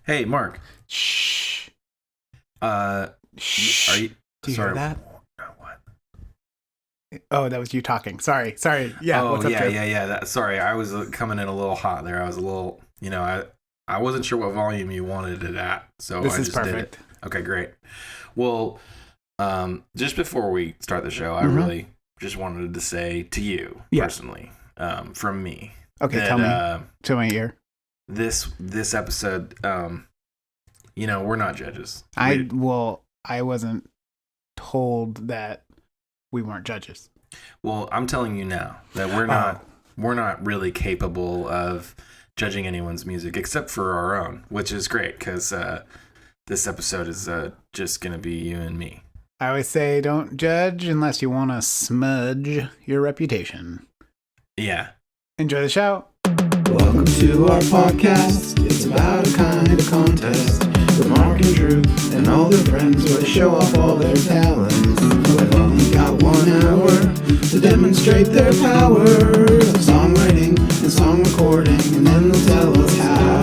Hey, Mark. Shh. Shh. Are you? Do you Sorry. hear that? What? Oh, that was you talking. Sorry. Yeah. Oh, What's up, Drew? yeah. Sorry, I was coming in a little hot there. I was a little, I wasn't sure what volume you wanted it at, so This I is just did perfect. it. Okay, great. Well, just before we start the show, I Mhm. really just wanted to say to you personally, from me. Okay, that, tell me. To my ear. This episode, we're not judges. I wasn't told that we weren't judges. Well, I'm telling you now that we're not really capable of judging anyone's music except for our own, which is great because this episode is just gonna be you and me. I always say don't judge unless you want to smudge your reputation. Yeah. Enjoy the show. Welcome to our podcast. It's about a kind of contest with Mark and Drew and all their friends where they show off all their talents. They've only got 1 hour to demonstrate their power of songwriting and song recording, and then they'll tell us how.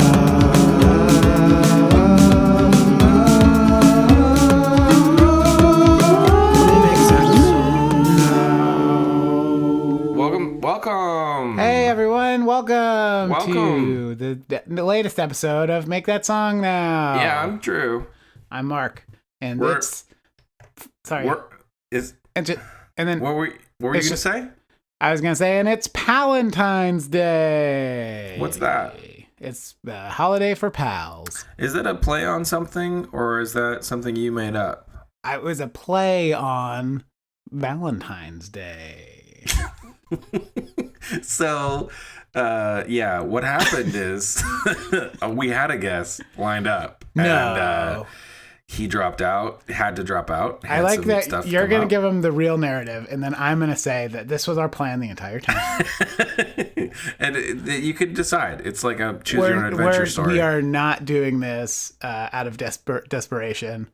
Welcome. Hey everyone, welcome to the latest episode of Make That Song Now. Yeah, I'm Drew. I'm Mark, and We're- it's sorry. And then What were you gonna say? I was gonna say, and it's Palentine's Day. What's that? It's the holiday for pals. Is that a play on something, or is that something you made up? It was a play on Valentine's Day. So, what happened is we had a guest lined up. No. And he dropped out, had to drop out. I like that you're going to give him the real narrative, and then I'm going to say that this was our plan the entire time. And you could decide. It's like a choose your own adventure story. We are not doing this out of desperation.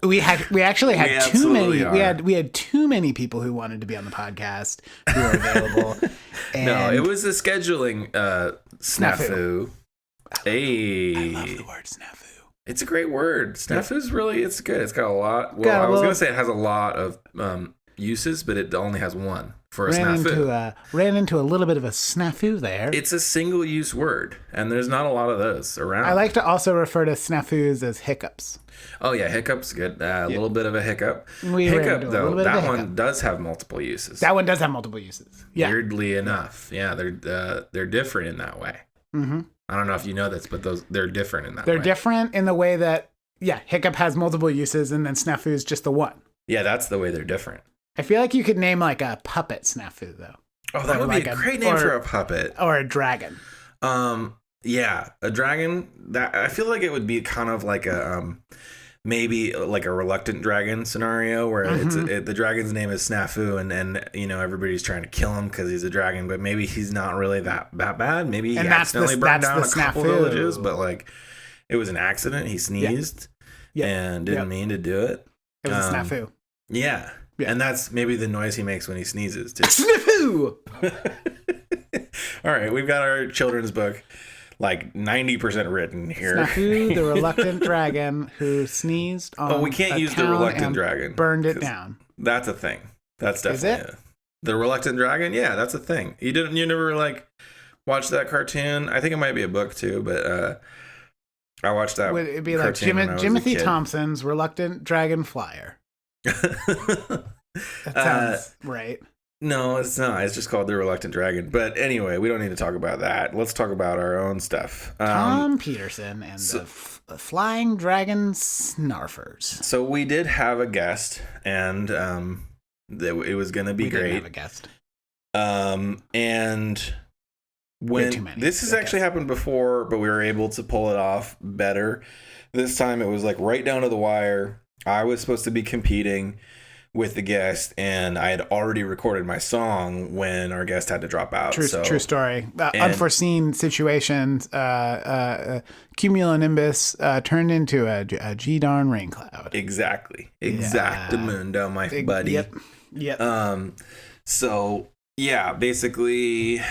We actually had too many. We had too many people who wanted to be on the podcast who were available. And No, it was a scheduling snafu. Hey, I love the word snafu. it's a great word. Snafu's really, it's good. It's got a lot. Well, I was gonna say it has a lot of uses, but it only has one for a snafu. Ran into a little bit of a snafu there. It's a single-use word, and there's not a lot of those around. I like to also refer to snafus as hiccups. Oh yeah, hiccup's good. A little bit of a hiccup. Hiccup Though, that one does have multiple uses. That one does have multiple uses. Yeah. Weirdly enough, yeah, they're different in that way. Mm-hmm. I don't know if you know this, but they're different in that They're way. different in the way that, hiccup has multiple uses, and then snafu is just the one. Yeah, that's the way they're different. I feel like you could name like a puppet snafu though. Oh, that would be a great name for a puppet. Or a dragon. Yeah, a dragon. That I feel like it would be kind of like a maybe like a reluctant dragon scenario where the dragon's name is Snaffoo, and everybody's trying to kill him because he's a dragon, but maybe he's not really that bad. Maybe he accidentally burned down a couple villages, but like it was an accident. He sneezed and didn't mean to do it. It was a snafu. Yeah. And that's maybe the noise he makes when he sneezes too. Snafu! All right, we've got our children's book like 90% written here. Snafu, the reluctant dragon who sneezed on we can't use the reluctant dragon. Burned it down. That's a thing. That's definitely Is it? The reluctant dragon? Yeah, that's a thing. You never like watched that cartoon? I think it might be a book too, but I watched that. Would it be like Jimothy Thompson's Reluctant Dragon Flyer? That sounds right. No, it's not. It's just called The Reluctant Dragon. But anyway, we don't need to talk about that. Let's talk about our own stuff. Tom Peterson and the Flying Dragon Snarfers. So we did have a guest, and it was going to be great. We did have a guest. And when this has actually happened before, but we were able to pull it off better. This time it was like right down to the wire. I was supposed to be competing with the guest, and I had already recorded my song when our guest had to drop out. True story. Unforeseen situations. Cumulonimbus turned into a G-darn rain cloud. Exactly. Exactamundo, my buddy. Yep. So yeah, basically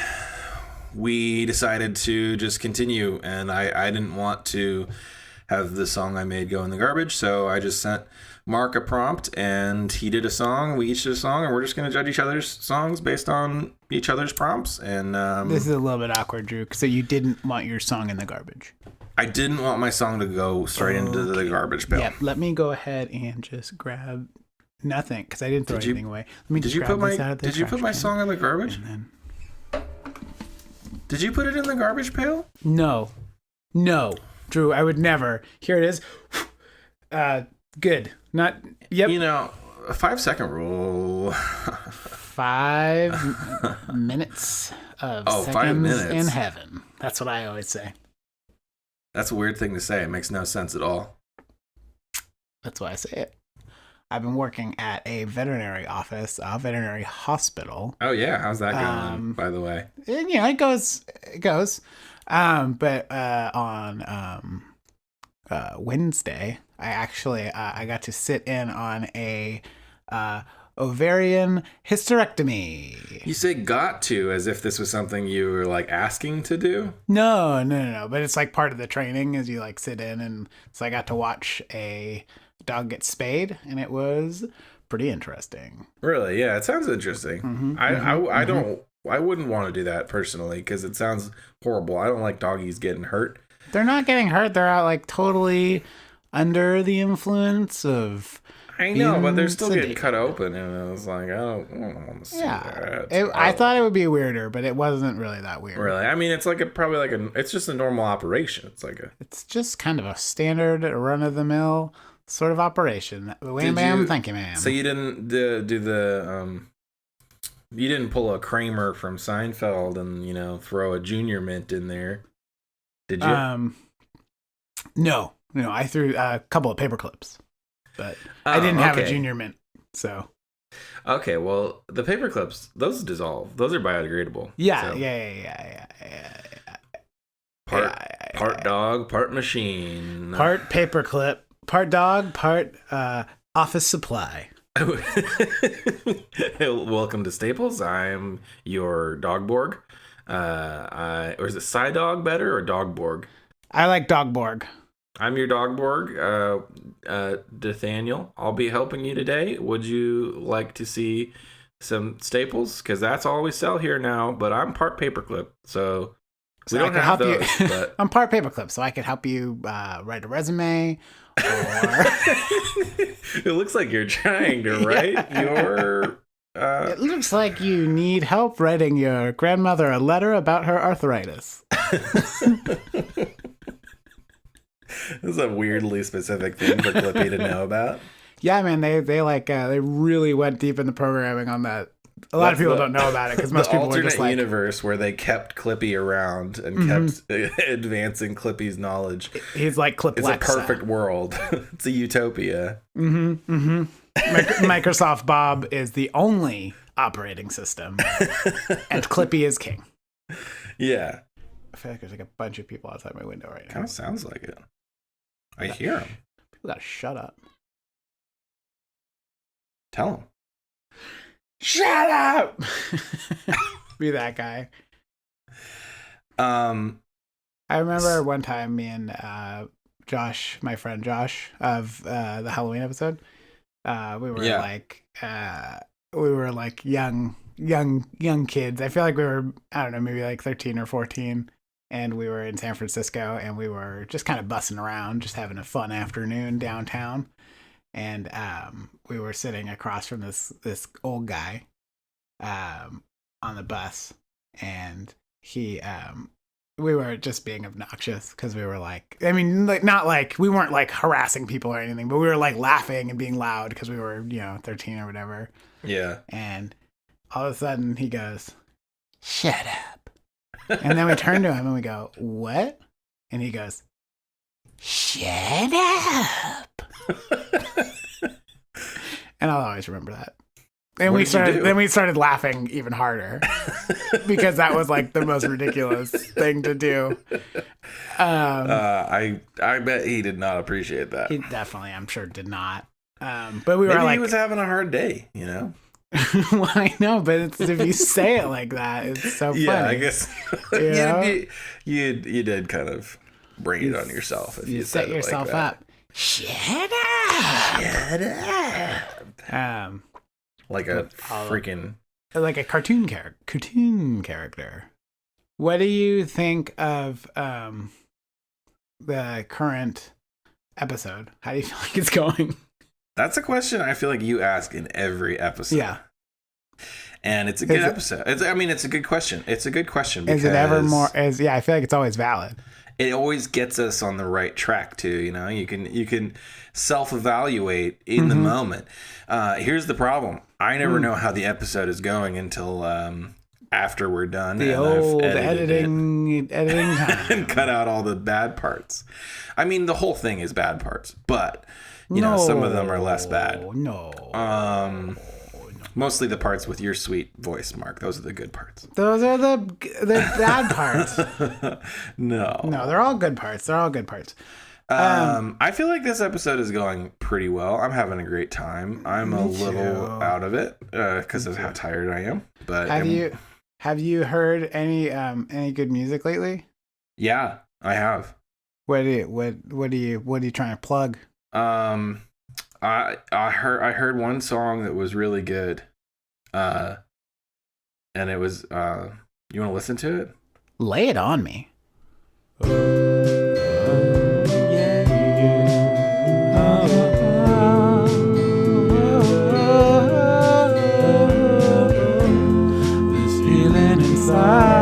we decided to just continue, and I didn't want to have the song I made go in the garbage, so I just sent Mark a prompt, and he did a song. We each did a song, and we're just going to judge each other's songs based on each other's prompts. And this is a little bit awkward, Drew, so you didn't want your song in the garbage. I didn't want my song to go straight into the garbage pail. Yeah, let me go ahead and just grab nothing, because I didn't throw anything away. Let me Did you put my song in the garbage? Did you put it in the garbage pail? No, Drew, I would never. Here it is. Good. Not. Yep. You know, a 5-second rule. 5 minutes of seconds 5 minutes in heaven. That's what I always say. That's a weird thing to say. It makes no sense at all. That's why I say it. I've been working at a veterinary office, a veterinary hospital. Oh yeah, how's that going? By the way, and, it goes. But on Wednesday, I got to sit in on a ovarian hysterectomy. You say "got to" as if this was something you were like asking to do. No. But it's like part of the training is you like sit in, and so I got to watch a dog get spayed, and it was pretty interesting. Really? Yeah, it sounds interesting. I wouldn't want to do that personally because it sounds horrible. I don't like doggies getting hurt. They're not getting hurt. They're out like totally under the influence of. I know, but they're still getting cut open, and I was like, I don't want to see that. I thought it would be weirder, but it wasn't really that weird. Really? I mean, it's like it's just a normal operation. It's just kind of a standard run of the mill sort of operation. Wham bam, thank you, ma'am. So you didn't you didn't pull a Kramer from Seinfeld and throw a Junior Mint in there, did you? No. I threw a couple of paper clips, but I didn't have a Junior Mint. So okay, well the paper clips, those dissolve. Those are biodegradable. Yeah. Part dog, part machine. Part paper clip, part dog, part office supply. Welcome to Staples. I'm your Dogborg. Or is it Psy-Dog better or Dogborg? I like Dogborg. I'm your Dogborg, Nathaniel. I'll be helping you today. Would you like to see some Staples? Because that's all we sell here now. But I'm part paperclip, so we don't have those. But I'm part paperclip, so I could help you write a resume. It looks like you're trying to write your. It looks like you need help writing your grandmother a letter about her arthritis. This is a weirdly specific thing for Clippy to know about. Yeah, man, they really went deep in the programming on that. A lot of people don't know about it because most people are just like universe where they kept Clippy around and kept advancing Clippy's knowledge. He's like Clip. It's a perfect world. It's a utopia. Microsoft Bob is the only operating system, and Clippy is king. Yeah. I feel like there's like a bunch of people outside my window right now. Kind of sounds like it. I hear them. People gotta shut up. Tell them. Shut up! Be that guy. I remember one time me and Josh, my friend Josh of the Halloween episode, we were like young kids. I feel like we were, I don't know, maybe like 13 or 14, and we were in San Francisco, and we were just kind of bussing around, just having a fun afternoon downtown. And we were sitting across from this old guy on the bus, and we were just being obnoxious because we were like, I mean, like not like we weren't like harassing people or anything, but we were like laughing and being loud because we were 13 or whatever. Yeah. And all of a sudden he goes, "Shut up." And then we turn to him and we go, "What?" And he goes, "Shut up." And I'll always remember that. And we started laughing even harder because that was like the most ridiculous thing to do. I bet he did not appreciate that. He definitely, I'm sure, did not. But we Maybe were like, he was having a hard day, Well, I know, but it's, if you say it like that, it's so funny. Yeah, I guess You know? you did kind of bring it on yourself if you set said it yourself like that. up. Shut up. Shut up. Like a freaking Like a cartoon character. What do you think of the current episode? How do you feel like it's going? That's a question I feel like you ask in every episode. Yeah. And it's a good episode. It's a good question. It's a good question because Is it ever more? Yeah, I feel like it's always valid. it always gets us on the right track too. You know, you can self-evaluate in the moment. Here's the problem: I never know how the episode is going until after we're done. The and old I've editing time. and cut out all the bad parts. I mean, the whole thing is bad parts, but you know, some of them are less bad. No. Mostly the parts with your sweet voice, Mark. Those are the good parts. Those are the bad parts. No, they're all good parts. They're all good parts. I feel like this episode is going pretty well. I'm having a great time. I'm a little out of it because of how tired I am. But have you heard any good music lately? Yeah, I have. What are you trying to plug? I heard one song that was really good. And it was you want to listen to it? Lay it on me. This feeling inside.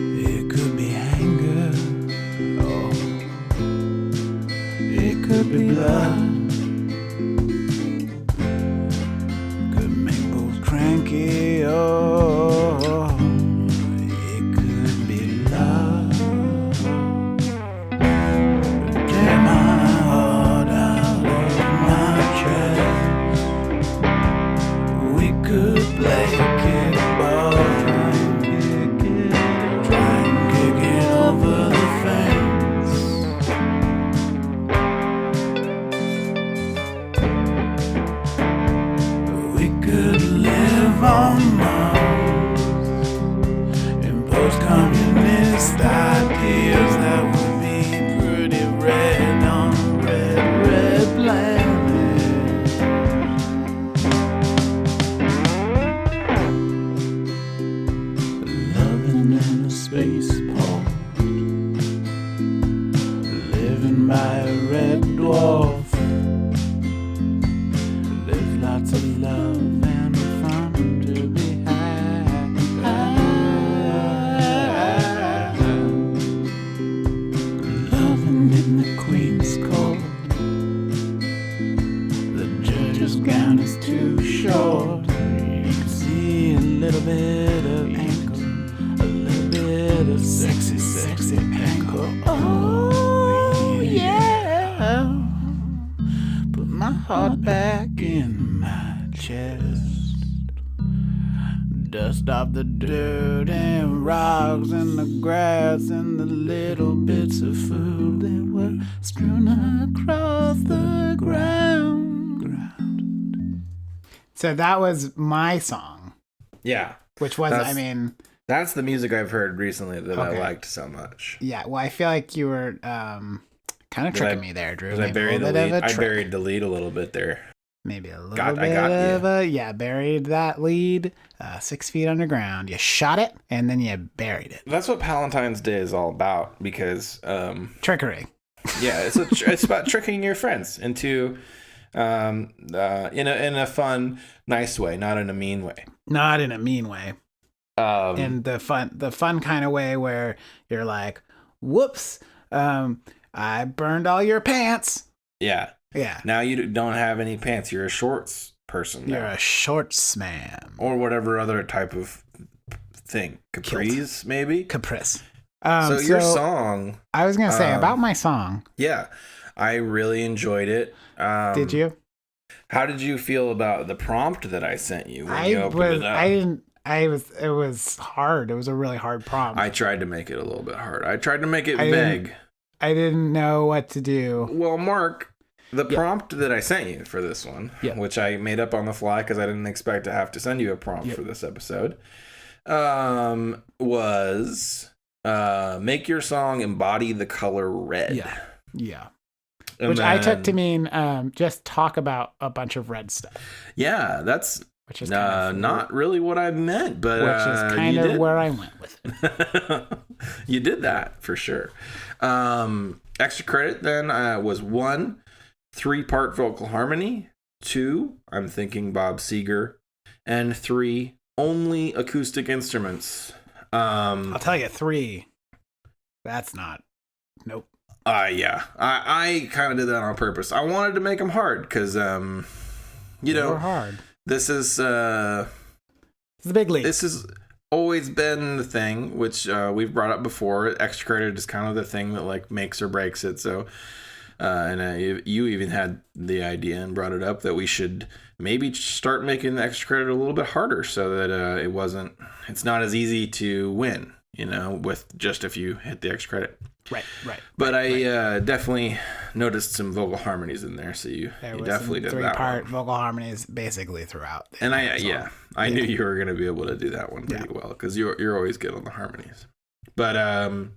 It could be anger. Oh. It could be blood. Could make both cranky. Oh. It could be love. Tear my heart out of my chest. We could play kickball, try and kick it over the fence. We could live on Mars, impose communist ideas that would be pretty red on a red, red planet. Loving in a spaceport, living by a red dwarf. There's lots of love and fun to be had. Loving in the Queen's Court. The judge's gown is too short. You can see a little bit of ankle, a little bit of sexy, sexy ankle. Oh yeah. Put my heart back in my chest. Dust off the dirt and rocks and the grass and the little bits of food that were strewn across the ground. So that was my song, Yeah. which was, That's the music I've heard recently that I Okay. liked so much. yeah. Well, I feel like you were kind of tricking me there, Drew. Because I Maybe a buried the little bit lead. of a I trick. buried the lead a little bit there. Maybe a little I bit got of you. buried that lead 6 feet underground. You shot it and then you buried it. That's what Palentine's Day is all about because, Trickery. yeah, it's about tricking your friends into, in a fun, nice way, not in a mean way. Not in a mean way. In the fun kind of way where you're like, whoops, I burned all your pants. Yeah. Yeah. Now you don't have any pants. You're a shorts person now. You're a shorts man. Or whatever other type of thing. Capris, maybe? Caprice. So your song... I was going to say about my song. Yeah. I really enjoyed it. Did you? How did you feel about the prompt that I sent you when you opened it up? It was hard. It was a really hard prompt. I tried to make it a little bit hard. I tried to make it vague. I didn't know what to do. Well, Mark, the prompt that I sent you for this one, which I made up on the fly because I didn't expect to have to send you a prompt for this episode, was make your song embody the color red. Yeah. And which then, I took to mean just talk about a bunch of red stuff. Yeah, that's which is not really what I meant, but which is kind of where I went with it. You did that for sure. Extra credit then was 1, 3-part vocal harmony, 2, I'm thinking Bob Seger, and 3, only acoustic instruments. I'll tell you, 3. That's not. Nope. Yeah. I kind of did that on purpose. I wanted to make them hard because, you know, hard. This is it's the big league. This has always been the thing, which we've brought up before. Extra credit is kind of the thing that like makes or breaks it. So, you even had the idea and brought it up that we should maybe start making the extra credit a little bit harder so that it's not as easy to win, you know, with just if you hit the extra credit. Right. But I definitely noticed some vocal harmonies in there, so you definitely did that 3-part vocal harmonies basically throughout. And I knew you were going to be able to do that one pretty well because you're always good on the harmonies. But I mean,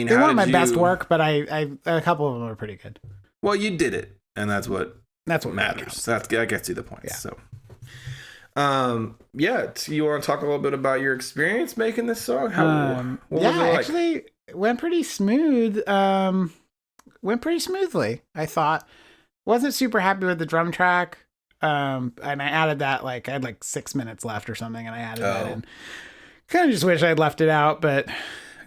they weren't my best work, but I a couple of them were pretty good. Well, you did it, and that's what matters. That gets you the points. Yeah. So. You want to talk a little bit about your experience making this song? What was it like? Actually, it went pretty smooth. Went pretty smoothly, I thought. Wasn't super happy with the drum track. And I added that, I had 6 minutes left or something, and I added that in. Kind of just wish I'd left it out, but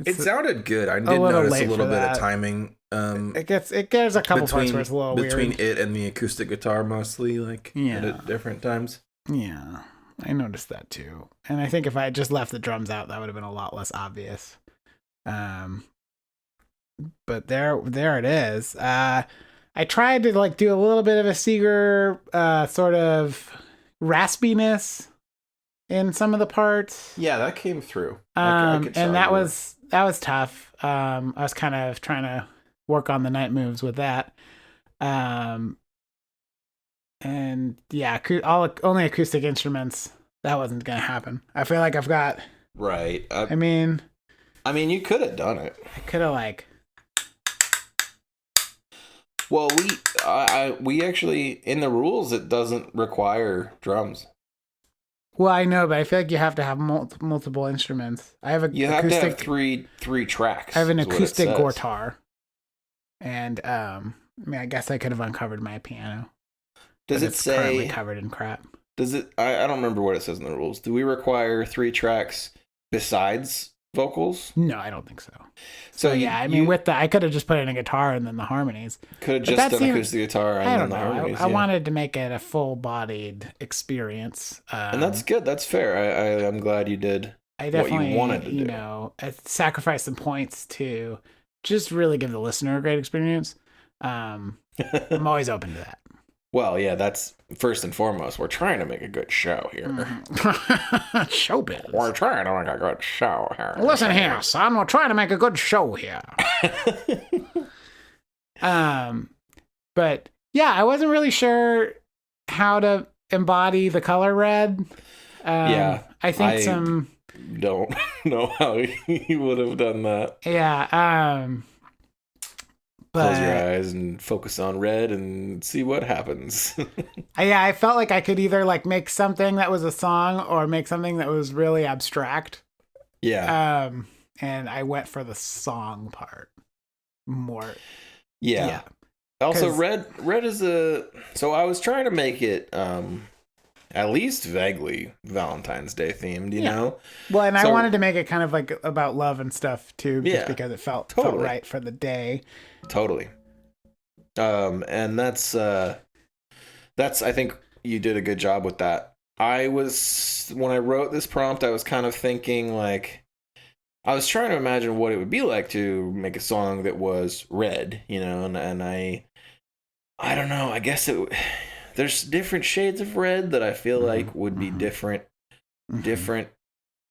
it sounded good. I did notice a little bit of timing. It gets a couple parts where it's a little between weird. it and the acoustic guitar, mostly at different times. Yeah, I noticed that too. And I think if I had just left the drums out, that would have been a lot less obvious. But there it is. I tried to do a little bit of a Seeger sort of raspiness in some of the parts. Yeah, that came through. And that was tough. I was kind of trying to work on the night moves with that. And yeah, only acoustic instruments. That wasn't gonna happen. I feel like I've got. Right. I mean, you could have done it. I could have Well, we actually in the rules it doesn't require drums. Well, I know, but I feel like you have to have multiple instruments. I have a. You have to have three tracks. I have an acoustic guitar, and I guess I could have uncovered my piano. Does it say currently covered in crap? Does it? I don't remember what it says in the rules. Do we require 3 tracks besides vocals? No, I don't think so. So with I could have just put in a guitar and then the harmonies. Could have just done acoustic guitar and then the harmonies. I wanted to make it a full-bodied experience, and that's good. That's fair. I'm glad you did. I definitely, what you wanted to do. I sacrificed some points to just really give the listener a great experience. I'm always open to that. Well, yeah, that's first and foremost. We're trying to make a good show here. Showbiz. We're trying to make a good show here. Listen here, son. We're trying to make a good show here. But yeah, I wasn't really sure how to embody the color red. I think don't know how you would have done that. Yeah. Close your eyes and focus on red and see what happens. I felt like I could either make something that was a song or make something that was really abstract. Yeah. And I went for the song part more. Yeah. Also, red is so I was trying to make it at least vaguely Valentine's Day themed, you know? Well, and I wanted to make it kind of about love and stuff too, just because it felt right for the day. Totally. And that's I think you did a good job with that. When I wrote this prompt, I was kind of thinking I was trying to imagine what it would be like to make a song that was red, you know, and I don't know, I guess there's different shades of red that I feel like would be different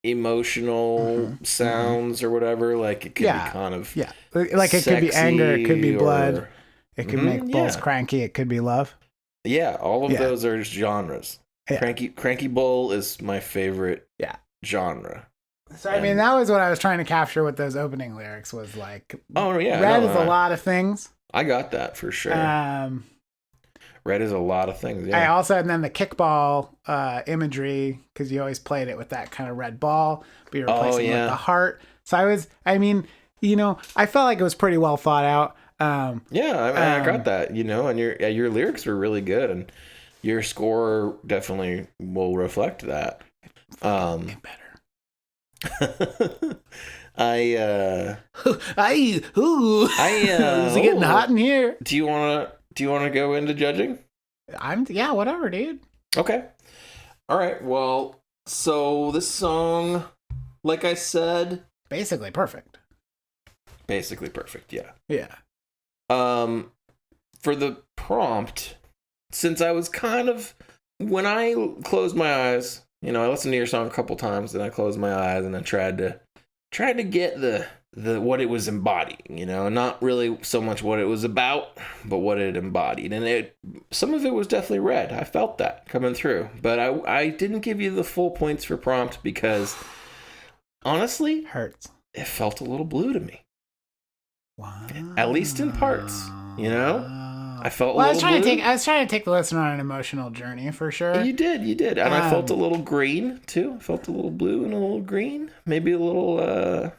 emotional sounds or whatever. Like it could be kind of like it could be anger, it could be blood, or, it could make bulls cranky, it could be love. Yeah, all of those are genres. Yeah. Cranky bull is my favorite genre. So I mean, that was what I was trying to capture with those opening lyrics was like, red is a lot of things. I got that for sure. Red is a lot of things. Yeah. I also, and then the kickball imagery, because you always played it with that kind of red ball, but you're replacing it with the heart. So I felt like it was pretty well thought out. I got that, and your lyrics were really good, and your score definitely will reflect that. Get better. Is it getting hot in here? Do you want to go into judging? Whatever, dude. Okay. All right. Well, so this song, like I said, basically perfect. Yeah. Yeah. For the prompt, since I was when I closed my eyes, I listened to your song a couple times, and I closed my eyes, and I tried to get the what it was embodying, not really so much what it was about, but what it embodied. And some of it was definitely red. I felt that coming through, but I didn't give you the full points for prompt because honestly, hurts. It felt a little blue to me. Wow. At least in parts, I felt. Well, I was trying to take the listener on an emotional journey for sure. You did, and I felt a little green too. I felt a little blue and a little green, maybe a little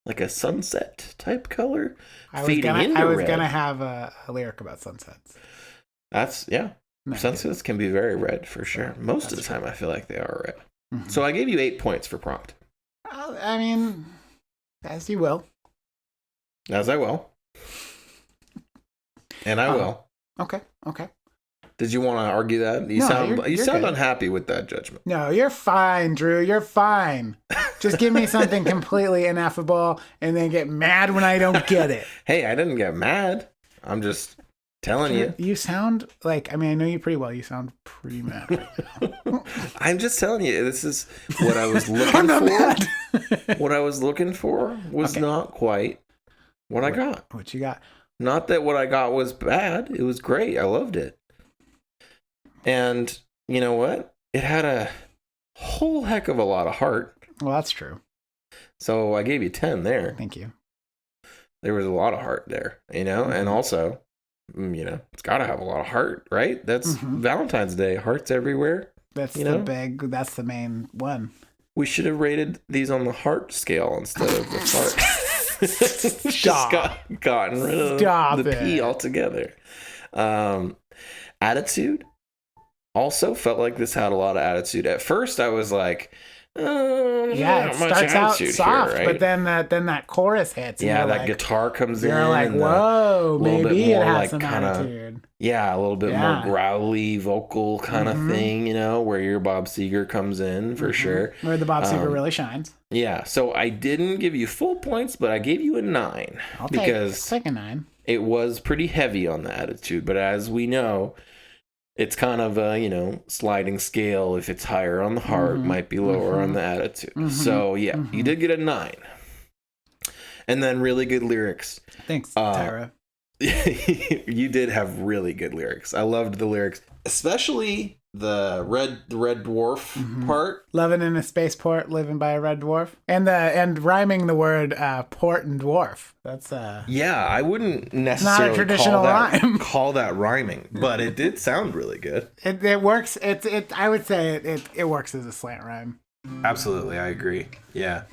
like a sunset type color. I was gonna have a lyric about sunsets. That's sunsets can be very red for sure. Most of the time, I feel like they are red. Mm-hmm. So I gave you 8 points for prompt. I mean, as you will. As I will. And I will. Okay. Did you want to argue that? You sound unhappy with that judgment. No, you're fine, Drew. You're fine. Just give me something completely ineffable and then get mad when I don't get it. Hey, I didn't get mad. I'm just telling you. You sound like, I know you pretty well. You sound pretty mad right now. I'm just telling you, this is what I was looking for. Mad. What I was looking for was not quite what I got. What you got? Not that what I got was bad. It was great. I loved it. And you know what? It had a whole heck of a lot of heart. Well, that's true. So I gave you 10 there. Thank you. There was a lot of heart there, and also, it's got to have a lot of heart, right? That's Valentine's Day. Hearts everywhere. That's that's the main one. We should have rated these on the heart scale instead of the heart. Just gotten rid of the P altogether. Attitude. Also felt like this had a lot of attitude. At first, I was like, it starts out soft, here, right? But then that chorus hits. And that guitar comes in. You're like, whoa, maybe it has some attitude. Yeah, a little bit more growly vocal kind of thing, where your Bob Seger comes in for sure. Where the Bob Seger really shines. Yeah, so I didn't give you full points, but I gave you a 9. I'll take a 9. It was pretty heavy on the attitude, but as we know, it's kind of a, sliding scale. If it's higher on the heart, might be lower on the attitude. So, you did get a 9. And then really good lyrics. Thanks, Tyra. You did have really good lyrics. I loved the lyrics, especially the red dwarf part. Living in a spaceport, living by a red dwarf, and rhyming the word port and dwarf. That's I wouldn't necessarily not a traditional rhyme. Call that rhyming, but it did sound really good. It works. I would say it works as a slant rhyme. Absolutely, I agree. Yeah,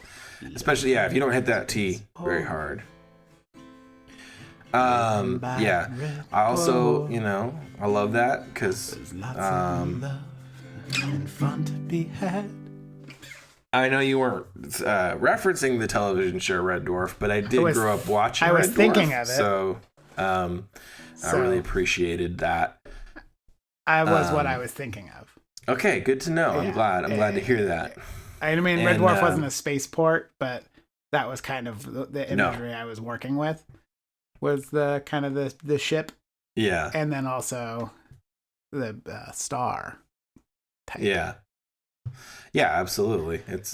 especially if you don't hit that T very hard. I also, I love that because I know you weren't referencing the television show Red Dwarf, but I did grow up watching Red Dwarf. I was thinking of it. So, I really appreciated that. I was what I was thinking of. Okay, good to know. I'm glad to hear that. Red Dwarf wasn't a spaceport, but that was kind of the imagery I was working with. Was the kind of the ship, and then also the star type. Yeah, absolutely. That's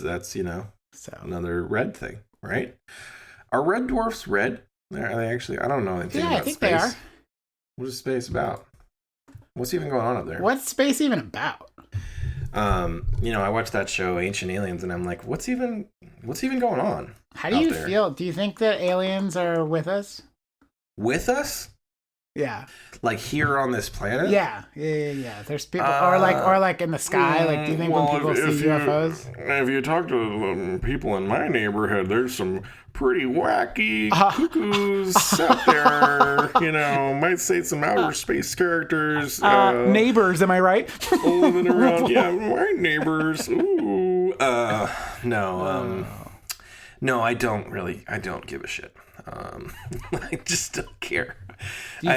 So another red thing, right? Are red dwarfs red? Are they actually? I don't know anything about I think space. they are. What is space about? What's even going on up there? What's space even about? I watched that show Ancient Aliens, and I'm like, what's even going on? How do you feel? Do you think that aliens are with us? With us? Yeah. Like here on this planet? Yeah. There's people, or like in the sky. Like, do you think when people see UFOs? If you talk to people in my neighborhood, there's some pretty wacky cuckoos out there. Might say some outer space characters. Neighbors, am I right? Living around, yeah, my neighbors. Ooh. No, I don't give a shit. I just don't care. Do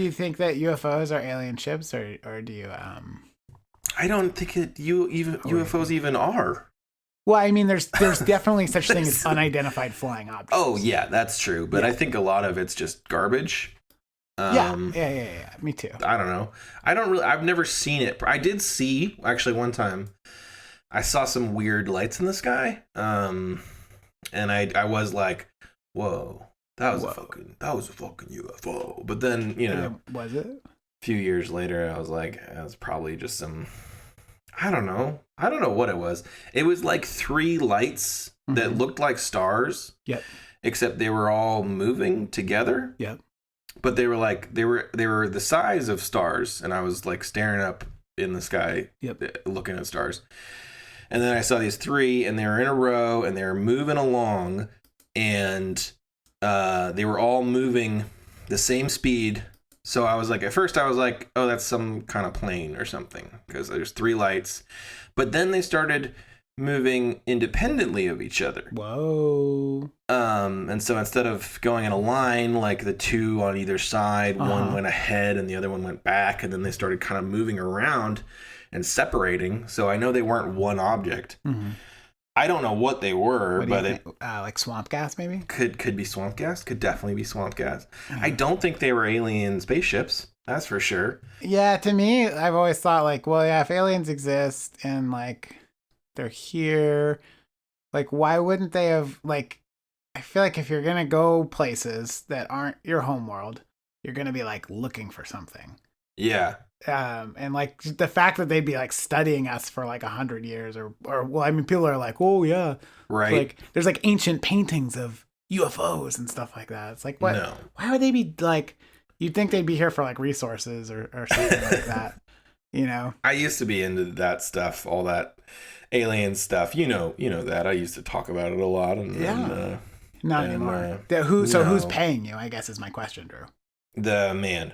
you think that UFOs are alien ships, or do you I don't think UFOs even are. Well, I mean, there's definitely such thing as unidentified flying objects. Oh yeah, that's true. But I think a lot of it's just garbage. Yeah. Me too. I don't know. I've never seen it. I did see actually one time. I saw some weird lights in the sky. And I was like, whoa. That was a fucking UFO. But then, was it? A few years later, I was like, that was probably just some, I don't know what it was. It was like 3 lights that looked like stars. Yep. Except they were all moving together. Yep. But they were the size of stars, and I was like staring up in the sky, looking at stars. And then I saw these 3, and they were in a row, and they were moving along, and they were all moving the same speed. So I was like, at first I was like, oh, that's some kind of plane or something, because there's 3 lights. But then they started moving independently of each other. Whoa. And so instead of going in a line, like the 2 on either side, one went ahead and the other one went back, and then they started kind of moving around and separating. So I know they weren't one object. Mm-hmm. I don't know what they were, but it like swamp gas, maybe could be swamp gas. Could definitely be swamp gas. I don't think they were alien spaceships. That's for sure. Yeah, to me, I've always thought like, well, yeah, if aliens exist and like they're here, like why wouldn't they have like? I feel like if you're gonna go places that aren't your home world, you're gonna be like looking for something. Yeah. And like the fact that they'd be like studying us for like 100 years or well, I mean, people are like, oh yeah, right. Like there's like ancient paintings of UFOs and stuff like that. It's like, what? No. Why would they be like? You'd think they'd be here for like resources or something like that. I used to be into that stuff, all that alien stuff. You know that I used to talk about it a lot. And not anymore. Who's paying you? I guess is my question, Drew. The man.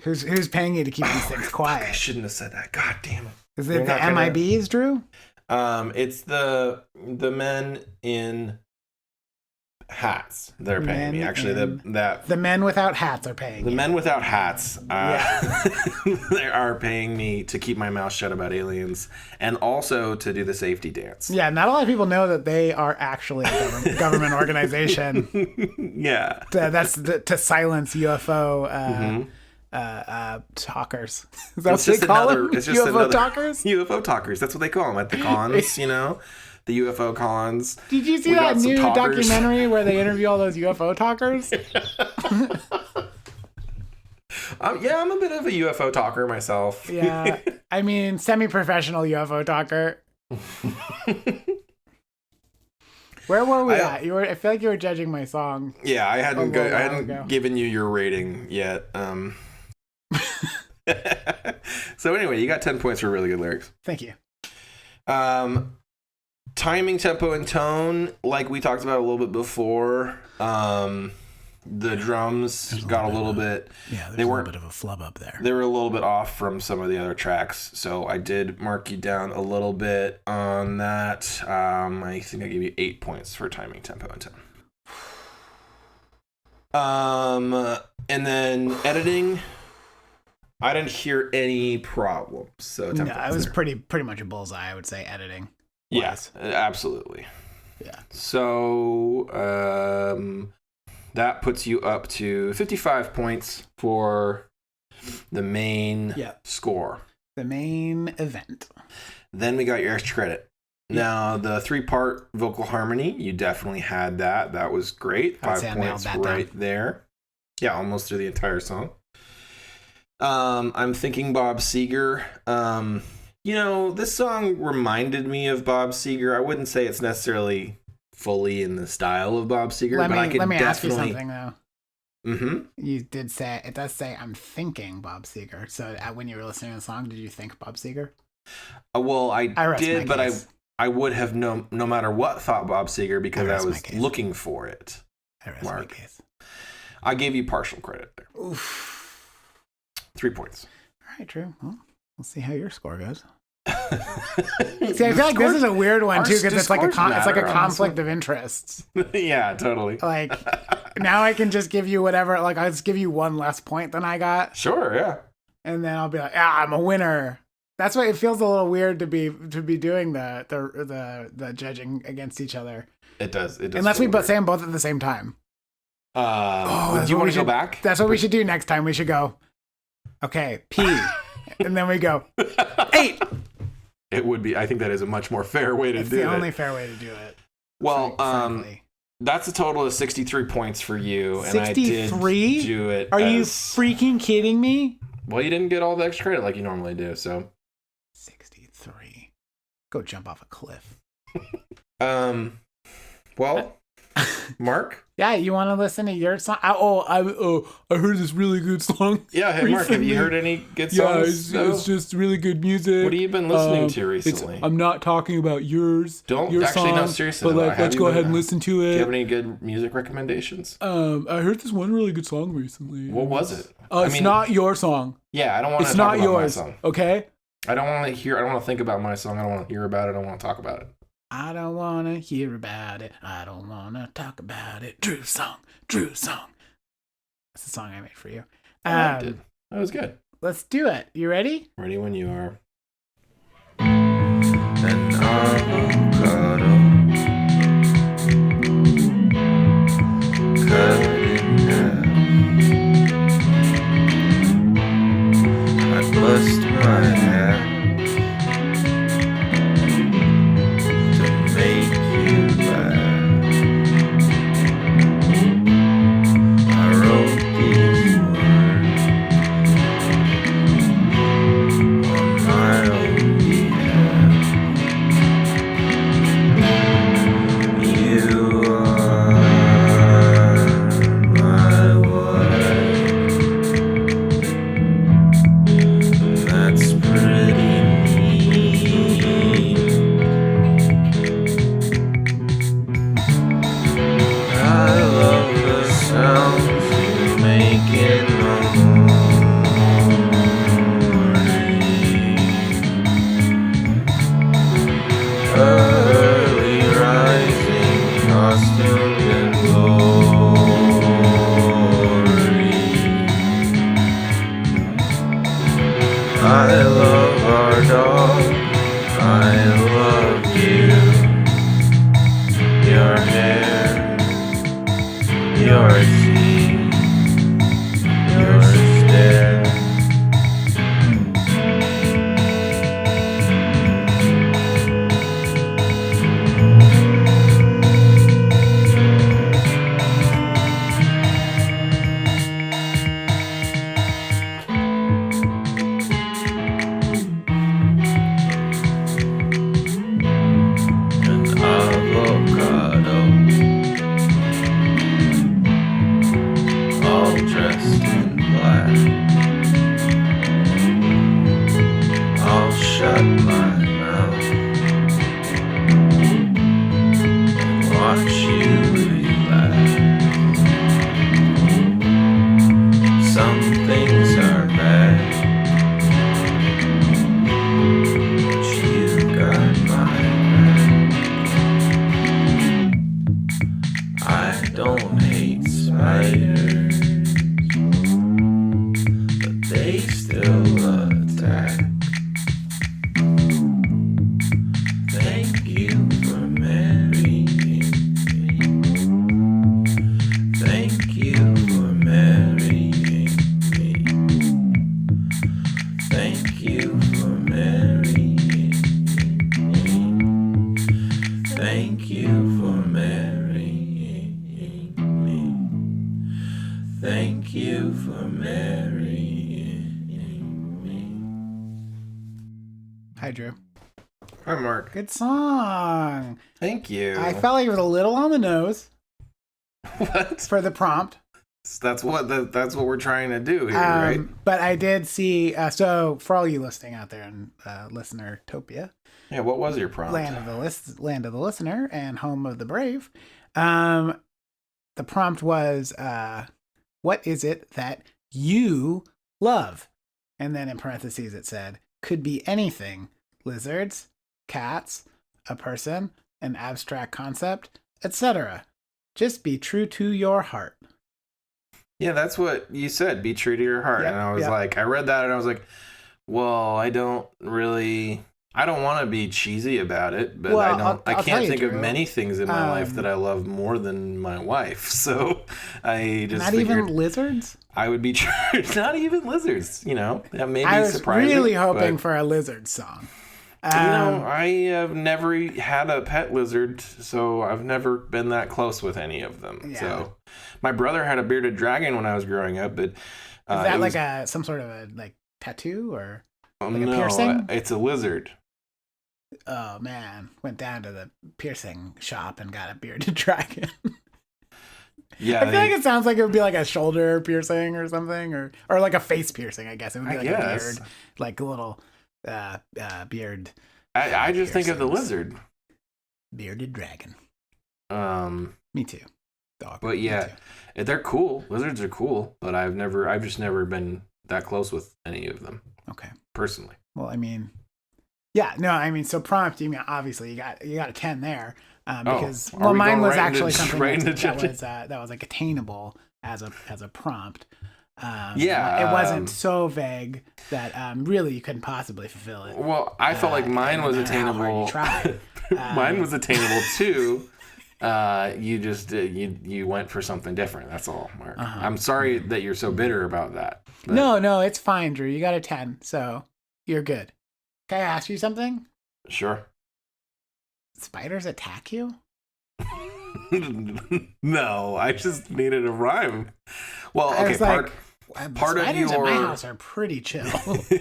Who's paying you to keep these things quiet? I shouldn't have said that. God damn it. Is it the MIBs, Drew? It's the men in hats. They're paying me. Actually, the men without hats are paying. The men without hats. They are paying me to keep my mouth shut about aliens and also to do the safety dance. Yeah, not a lot of people know that they are actually a government organization. Yeah, that's to silence UFO talkers. Is that what they call them? It's just UFO talkers. UFO talkers. That's what they call them at the cons. The UFO cons. Did you see that new documentary where they interview all those UFO talkers? Yeah, I'm a bit of a UFO talker myself. Yeah, I mean, semi-professional UFO talker. Where were we at? I feel like you were judging my song. Yeah, I hadn't given you your rating yet. So anyway, you got 10 points for really good lyrics. Thank you. Timing, tempo, and tone, like we talked about a little bit before. The drums got a little bit. Yeah, there's a little bit of a flub up there. They were a little bit off from some of the other tracks, so I did mark you down a little bit on that. I think I gave you 8 points for timing, tempo, and tone. And then editing, I didn't hear any problems. So no, it was pretty much a bullseye, I would say, editing. Yes, absolutely. Yeah. So that puts you up to 55 points for the main score. The main event. Then we got your extra credit. Now, the 3-part vocal harmony, you definitely had that. That was great. 5 points right there. Yeah, almost through the entire song. I'm thinking Bob Seger. This song reminded me of Bob Seger. I wouldn't say it's necessarily fully in the style of Bob Seger, but I could definitely... Let me ask you something, though. Mm-hmm. You did say, it does say, I'm thinking Bob Seger. So when you were listening to the song, did you think Bob Seger? Well, I did, but I would have no matter what thought Bob Seger because I was looking for it. Mark. I gave you partial credit there. Oof. 3 points. All right, Drew. Well, we'll see how your score goes. See, I feel like this is a weird one too because it's like a conflict of interests. Yeah, totally. Like now I can just give you whatever. Like I'll just give you one less point than I got. Sure, yeah. And then I'll be like, I'm a winner. That's why it feels a little weird to be doing the judging against each other. It does. Unless we say them both at the same time. Do you want to go back? That's what we should do next time. We should go. Okay, P, and then we go 8. It would be. I think that is a much more fair way to do it. It's the only fair way to do it. Well, that's a total of 63 points for you, and 63? I did do it. Are you freaking kidding me? Well, you didn't get all the extra credit like you normally do, so 63. Go jump off a cliff. Well, Mark. Yeah, you want to listen to your song? I heard this really good song. Yeah, hey, Mark, have you heard any good songs? Yeah, it's just really good music. What have you been listening to recently? I'm not talking about yours. Your song, no, seriously. But let's go ahead and listen to it. Do you have any good music recommendations? I heard this one really good song recently. What was it? It's not your song. Yeah, I don't want to talk about my song. Okay? I don't want to think about my song. I don't want to hear about it. I don't want to talk about it. I don't want to hear about it. I don't want to talk about it. Drew song. That's the song I made for you. I liked it. That was good. Let's do it. You ready? Ready when you are. An avocado cut in half. I bust my hat. I love our dog. I love you. Your hair, your teeth, your stare. Hi, Drew. Hi, Mark. Good song. Thank you. I felt like it was a little on the nose. What? For the prompt. That's what we're trying to do here, right? But I did see. So for all you listening out there in Listener-topia, yeah. What was your prompt? Land of the listener and home of the brave. The prompt was, "What is it that you love?" And then in parentheses it said, "Could be anything: lizards, cats, a person, an abstract concept, etc. Just be true to your heart." Yeah, that's what you said. Be true to your heart. Yep, and I was like, I read that and I was like, well, I don't want to be cheesy about it, but I can't think of many things in my life that I love more than my wife. So I just even lizards? I would be true. Not even lizards, that may be I was surprising. really hoping for a lizard song. I have never had a pet lizard, so I've never been that close with any of them. Yeah. So my brother had a bearded dragon when I was growing up, but is that like some sort of a tattoo or like a piercing? It's a lizard. Oh man, went down to the piercing shop and got a bearded dragon. Yeah, I feel like it sounds like it would be like a shoulder piercing or something, or like a face piercing. I guess it would be like a beard, like a little beard. I just think of the lizard. Bearded dragon. Me too. Dog. But yeah, they're cool. Lizards are cool, but I've just never been that close with any of them. Okay. Personally. Well, I mean, yeah, no, I mean, so prompt. You mean obviously you got a 10 there because mine was actually something that was like attainable as a prompt. It wasn't so vague that really you couldn't possibly fulfill it. Well, I felt like mine was attainable. Mine was attainable too. You just you went for something different. That's all, Mark. I'm sorry that you're so bitter about that. But... No, it's fine, Drew. You got a 10, so you're good. Can I ask you something? Sure. Spiders attack you? No, I just needed a rhyme. Well, okay, part of your... Spiders at my house are pretty chill.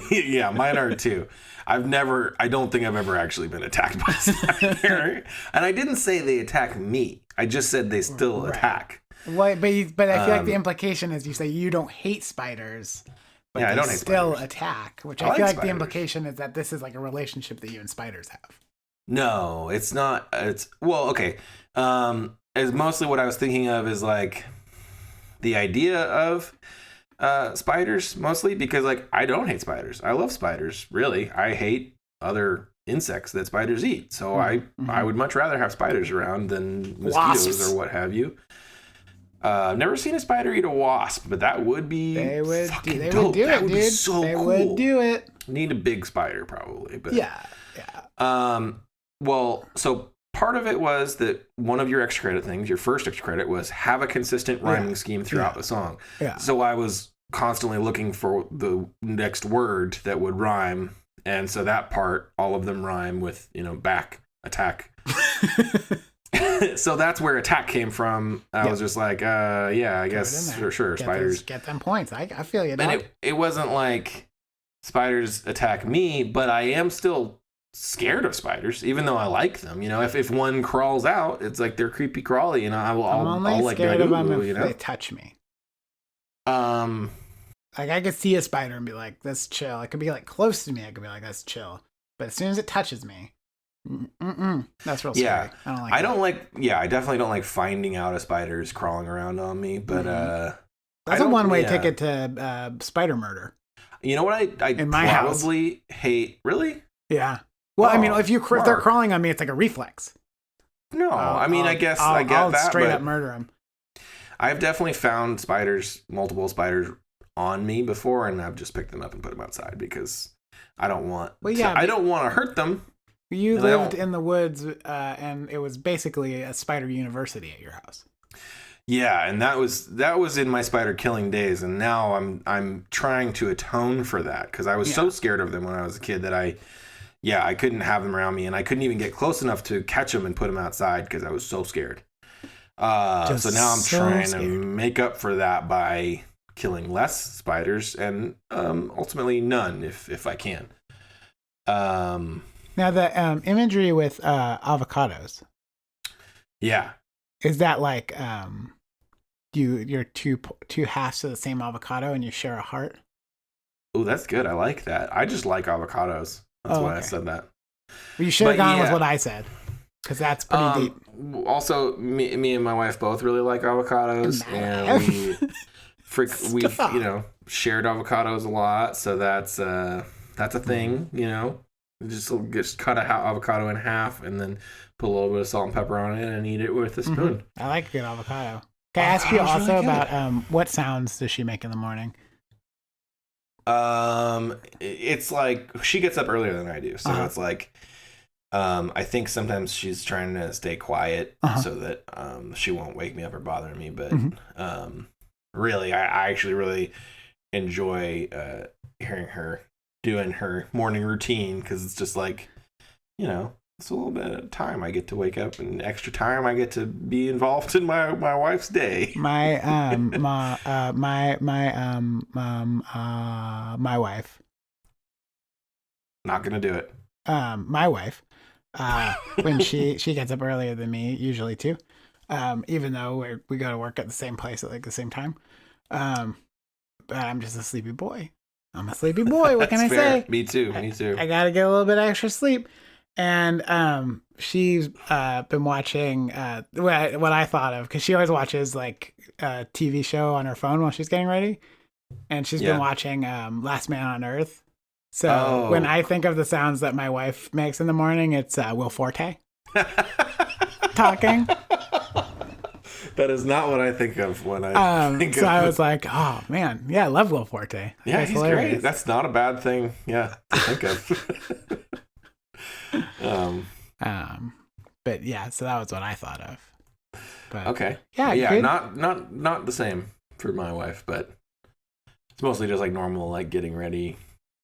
Yeah, mine are too. I don't think I've ever actually been attacked by a spider. And I didn't say they attack me. I just said they still attack. Well, but I feel like the implication is you say you don't hate spiders, but I they don't hate still spiders. attack, which I feel like the implication is that this is like a relationship that you and spiders have. No, it's not. Well, okay. As mostly what I was thinking of is like the idea of spiders mostly, because like I don't hate spiders. I love spiders. Really, I hate other insects that spiders eat. So I would much rather have spiders around than mosquitoes or what have you. I've never seen a spider eat a wasp, but that would be they would do it, dude. Be so cool. Would do it. Need a big spider probably, but yeah. Well, so part of it was that one of your extra credit things, your first extra credit, was have a consistent rhyming scheme throughout the song. Yeah. So I was constantly looking for the next word that would rhyme. And so that part, all of them rhyme with, back, attack. So that's where attack came from. I was just like, I guess, sure, spiders. Get them points. I feel you. And it wasn't like spiders attack me, but I am still scared of spiders, even though I like them. If one crawls out, it's like they're creepy crawly, I'm only scared of them if they touch me. Like I could see a spider and be like, "That's chill." It could be like close to me. I could be like, "That's chill." But as soon as it touches me, that's real scary. Yeah, I don't like. I definitely don't like finding out a spider's crawling around on me. But that's a one-way ticket to spider murder. You know what? I in my probably hate. Really? Yeah. Well, I mean, if they're crawling on me, it's like a reflex. No, I guess I get I'll that. Straight up murder them. I've definitely found multiple spiders on me before, and I've just picked them up and put them outside because I don't want. I don't want to hurt them. You lived in the woods, and it was basically a spider university at your house. Yeah, and that was in my spider killing days, and now I'm trying to atone for that because I was so scared of them when I was a kid that I couldn't have them around me, and I couldn't even get close enough to catch them and put them outside because I was so scared. So now I'm trying to make up for that by killing less spiders and ultimately none if I can. Um, Now the imagery with avocados, yeah. is that like you're two halves of the same avocado and you share a heart? Oh, that's good. I like that. I just like avocados. That's why I said that. Well, you should have But gone with yeah. what I said, because that's pretty deep. Also, me and my wife both really like avocados, and we shared avocados a lot. So that's a thing. You know, just cut a avocado in half and then put a little bit of salt and pepper on it and eat it with a spoon. I like a good avocado. Can I ask you also really about what sounds does she make in the morning? It's like she gets up earlier than I do, so it's like, I think sometimes she's trying to stay quiet so that she won't wake me up or bother me. But really, I actually really enjoy hearing her doing her morning routine, because it's just like, you know, it's a little bit of time I get to wake up and extra time I get to be involved in my wife's day. My wife. Not gonna do it. My wife, when she gets up earlier than me, usually too, even though we go to work at the same place at like the same time. But I'm just a sleepy boy. I'm a sleepy boy. What can I say? Me too. Me too. I gotta get a little bit extra sleep. And she's been watching what I thought of, because she always watches like a TV show on her phone while she's getting ready, and she's been watching Last Man on Earth. So when I think of the sounds that my wife makes in the morning, it's Will Forte talking. That is not what I think of when I think of. So I was like, oh man, yeah, I love Will Forte. Yeah, he's hilarious. Great. That's not a bad thing. Yeah, to think of. But yeah, so that was what I thought of. But okay. Yeah. Yeah. Not the same for my wife, but it's mostly just like normal, like getting ready,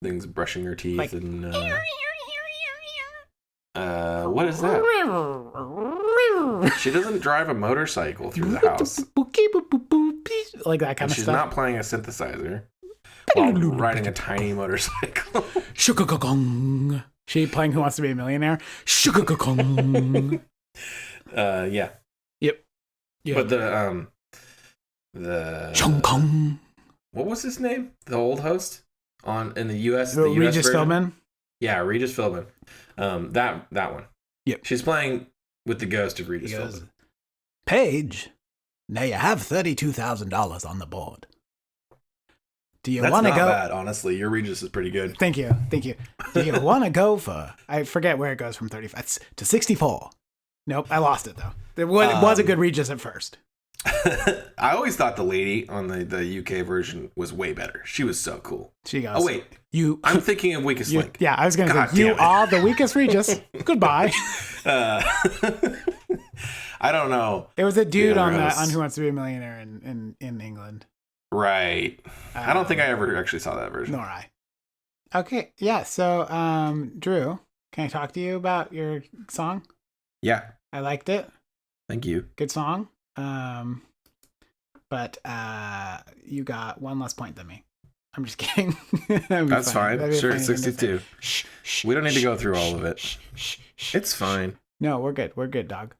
things, brushing her teeth, like, and what is that? She doesn't drive a motorcycle through the house. Like that kind of stuff. She's not playing a synthesizer while riding a tiny motorcycle. She playing Who Wants to Be a Millionaire? Yeah. Yep. But the what was his name? The old host in the US. The Regis Philbin. Yeah, Regis Philbin. That one. Yep. She's playing with the ghost of Regis Philbin. Paige, now you have $32,000 on the board. Do you want to go? That's not bad, honestly. Your Regis is pretty good. Thank you. Do you want to go for? I forget where it goes from 35 to 64. Nope, I lost it though. It was a good Regis at first. I always thought the lady on the UK version was way better. She was so cool. She goes, oh wait, I'm thinking of Weakest Link. Yeah, I was going to say you are the weakest Regis. Goodbye. I don't know. It was a dude on Who Wants to Be a Millionaire in England. Right. I don't think I ever actually saw that version. Nor I. Okay. Yeah. So, Drew, can I talk to you about your song? Yeah. I liked it. Thank you. Good song. But you got one less point than me. I'm just kidding. That's fine. Sure. 62. We don't need to go through all of it. It's fine. No, we're good. We're good, dog.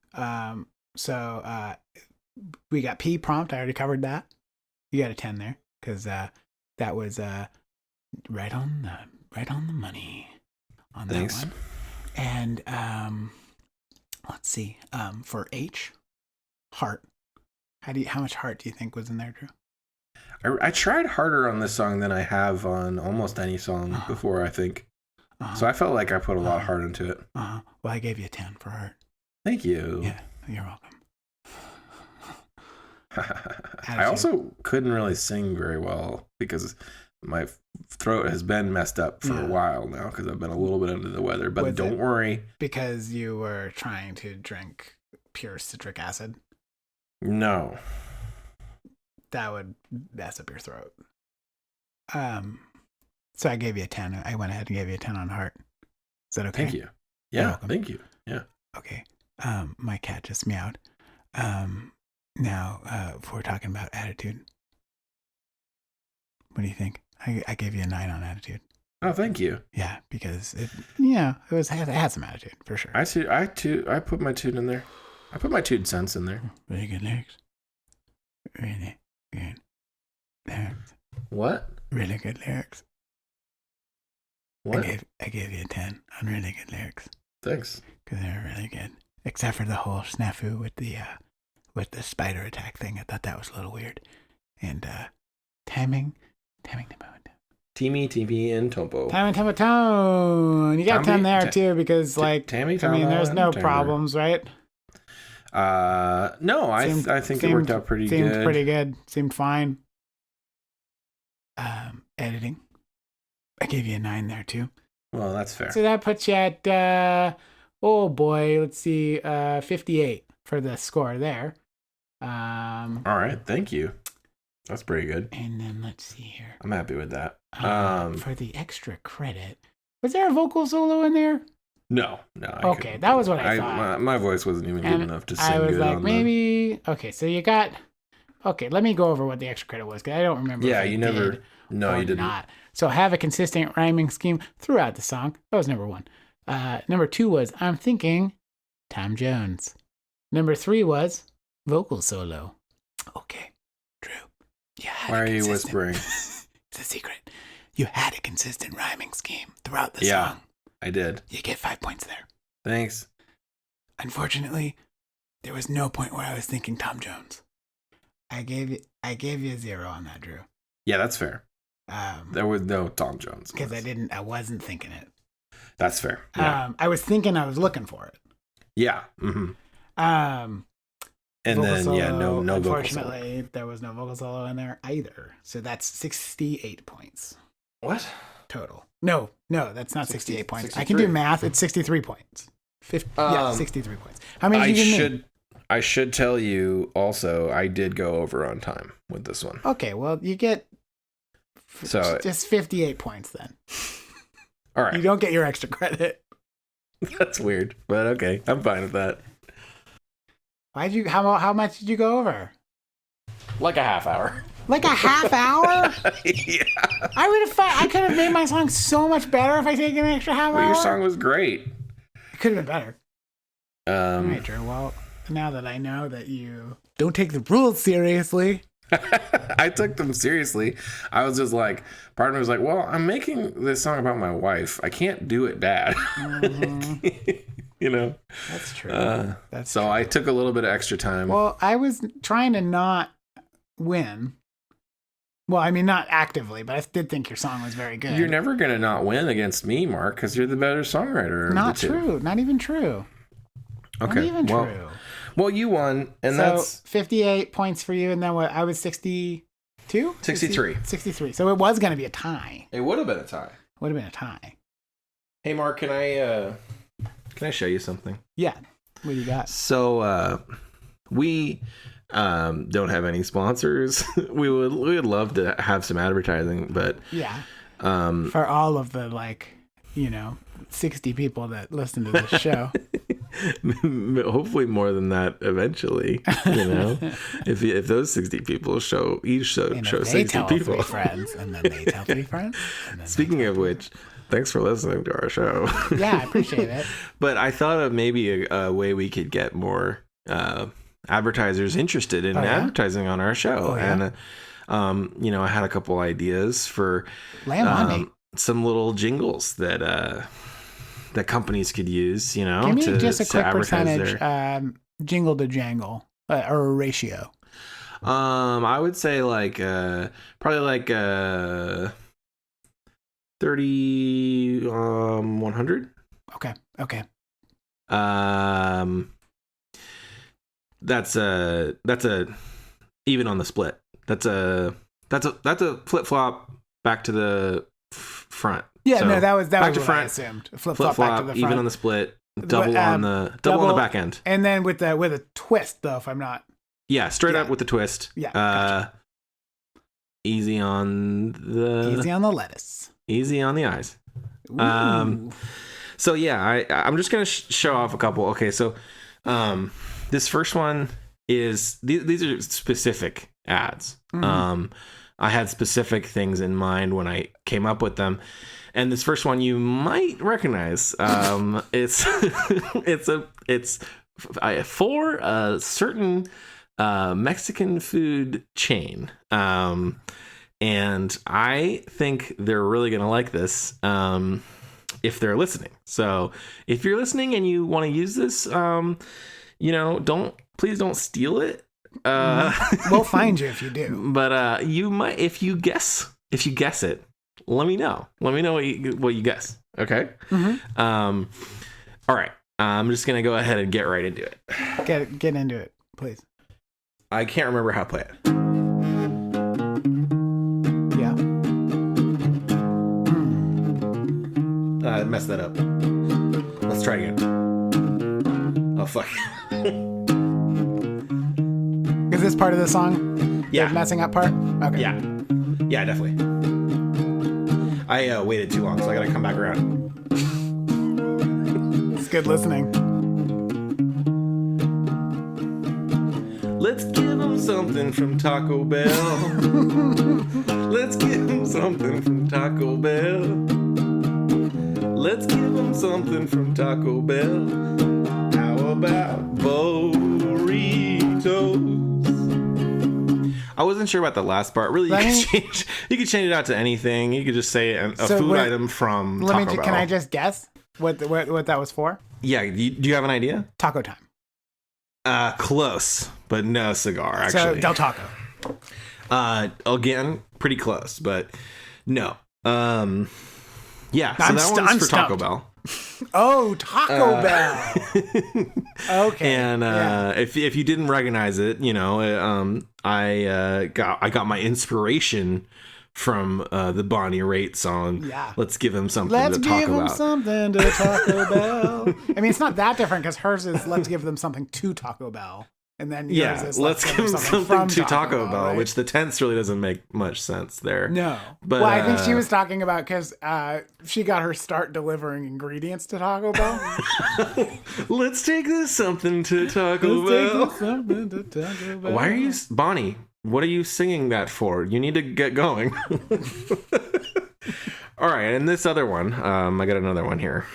So we got P prompt. I already covered that. You got a 10 there, because that was right on the money on Thanks. that one. And let's see. For H, heart. How much heart do you think was in there, Drew? I tried harder on this song than I have on almost any song before, I think. So I felt like I put a lot of heart into it. Well, I gave you a 10 for heart. Thank you. Yeah, you're welcome. I also couldn't really sing very well because my throat has been messed up for a while now, because I've been a little bit under the weather. But don't worry. Because you were trying to drink pure citric acid? No. That would mess up your throat. So I gave you a 10. I went ahead and gave you a 10 on heart. Is that okay? Thank you. Yeah, thank you. Yeah. Okay. My cat just meowed. Now, if we're talking about attitude, what do you think? I gave you a 9 on attitude. Oh, thank you. Yeah, because it had some attitude for sure. I put my tune in there. I put my 2 cents in there. Really good lyrics. Really good lyrics. What? Really good lyrics. What? I gave you a 10 on really good lyrics Thanks. because they were really good. Except for the whole snafu with the spider attack thing. I thought that was a little weird. And timing. Timmy, TV, and Topo. Timing, tempo, tone. You got 10 there too because Tammy, there's no problems, right? No, I think it worked out pretty good. Seemed pretty good. Seemed fine. Editing. I gave you a 9 there too. Well, that's fair. So that puts you at let's see, 58 for the score there. All right, thank you. That's pretty good. And then let's see here. I'm happy with that. For the extra credit, was there a vocal solo in there? No. Okay, that was what I thought. My voice wasn't even good enough to sing I was good like, on maybe. Okay, so you got. Okay, let me go over what the extra credit was because I don't remember. Yeah, you never. No, you didn't. Not. So have a consistent rhyming scheme throughout the song. That was number 1. Number 2 was I'm thinking Tom Jones. Number 3 was vocal solo. Okay, Drew. Why are you whispering? It's a secret. You had a consistent rhyming scheme throughout the song. Yeah, I did. You get 5 points there. Thanks. Unfortunately, there was no point where I was thinking Tom Jones. I gave you a 0 on that, Drew. Yeah, that's fair. There was no Tom Jones. Because I wasn't thinking it. That's fair. Yeah. I was thinking I was looking for it. Yeah. Mm-hmm. And then solo, no vocal solo. Unfortunately, there was no vocal solo in there either. So that's 68 points. What? Total. No, that's not 68 points. 63. I can do math. It's 63 points. 63 points. How many did you give me? I should tell you also, I did go over on time with this one. Okay, well, you get just 58 points then. All right. You don't get your extra credit. That's weird, but okay. I'm fine with that. How much did you go over? Like a half hour. Like a half hour? Yeah. I could have made my song so much better if I taken an extra half hour. Your song was great. It could have been better. All right, Drew. Well, now that I know that you don't take the rules seriously. I took them seriously. I was just like, part of me was like, well, I'm making this song about my wife. I can't do it bad. Mm-hmm. You know? That's true. So true. I took a little bit of extra time. Well, I was trying to not win. Well, I mean, not actively, but I did think your song was very good. You're never going to not win against me, Mark, because you're the better songwriter. Not true. Not even true. Okay. Not even true. Well, you won, and so that's 58 points for you, and then what? I was 62? 63. 63. So it was going to be a tie. It would have been a tie. Would have been a tie. Hey, Mark, can I show you something? Yeah. What do you got? So we don't have any sponsors. we would love to have some advertising, but yeah. For all of the 60 people that listen to this show. Hopefully more than that eventually, if those 60 people show 60 people 3 friends and then they tell 3 friends. And then speaking of which, thanks for listening to our show. Yeah, I appreciate it. But I thought of maybe a way we could get more advertisers interested in advertising on our show. And I had a couple ideas for some little jingles that companies could use, Give me just a quick percentage, jingle to jangle, or a ratio. I would say probably 30, 100. Okay. That's a even on the split. That's a flip flop back to the front. Yeah, so, no, that was back to what front, I assumed. Flip flop back to the front. Even on the split, double on the back end. And then with a twist though, if I'm not. Yeah, straight up with the twist. Yeah. Gotcha. Easy on the lettuce. Easy on the eyes. Ooh. So yeah, I'm just gonna show off a couple. Okay, so this first one is these are specific ads. Mm-hmm. I had specific things in mind when I came up with them. And this first one you might recognize. It's for a certain Mexican food chain. And I think they're really going to like this if they're listening. So if you're listening and you want to use this, please don't steal it. We'll find you if you do. But you might, if you guess it, let me know. Let me know what you guess. Okay. Mm-hmm. All right. I'm just gonna go ahead and get right into it. Get into it, please. I can't remember how to play it. Yeah. I messed that up. Let's try again. Oh fuck. Is this part of the song? Yeah. The messing up part? Okay. Yeah, definitely. I waited too long, so I gotta come back around. It's good listening. Let's give them something from Taco Bell. Let's give them something from Taco Bell. Let's give them something from Taco Bell. How about burritos? I wasn't sure about the last part. Really, you could change it out to anything. You could just say a food item from Taco Bell. Can I just guess what that was for? Yeah. Do you have an idea? Taco time. Close, but no cigar. Actually, so Del Taco. Again, pretty close, but no. Yeah. So I'm that one's for stumped. Taco Bell. Oh, Taco Bell. Okay. And if you didn't recognize it, I got my inspiration from the Bonnie Raitt song. Yeah. Let's give him something to talk about. Let's give him something to Taco Bell. I mean, it's not that different because hers is let's give them something to Taco Bell. And then yours is let's give them something to Taco Bell, right? which the tense really doesn't make much sense there. No. But, well, I think she was talking about because she got her start delivering ingredients to Taco Bell. Let's take this something to Taco Bell. Why are you... Bonnie, what are you singing that for? You need to get going. All right, and this other one, I got another one here.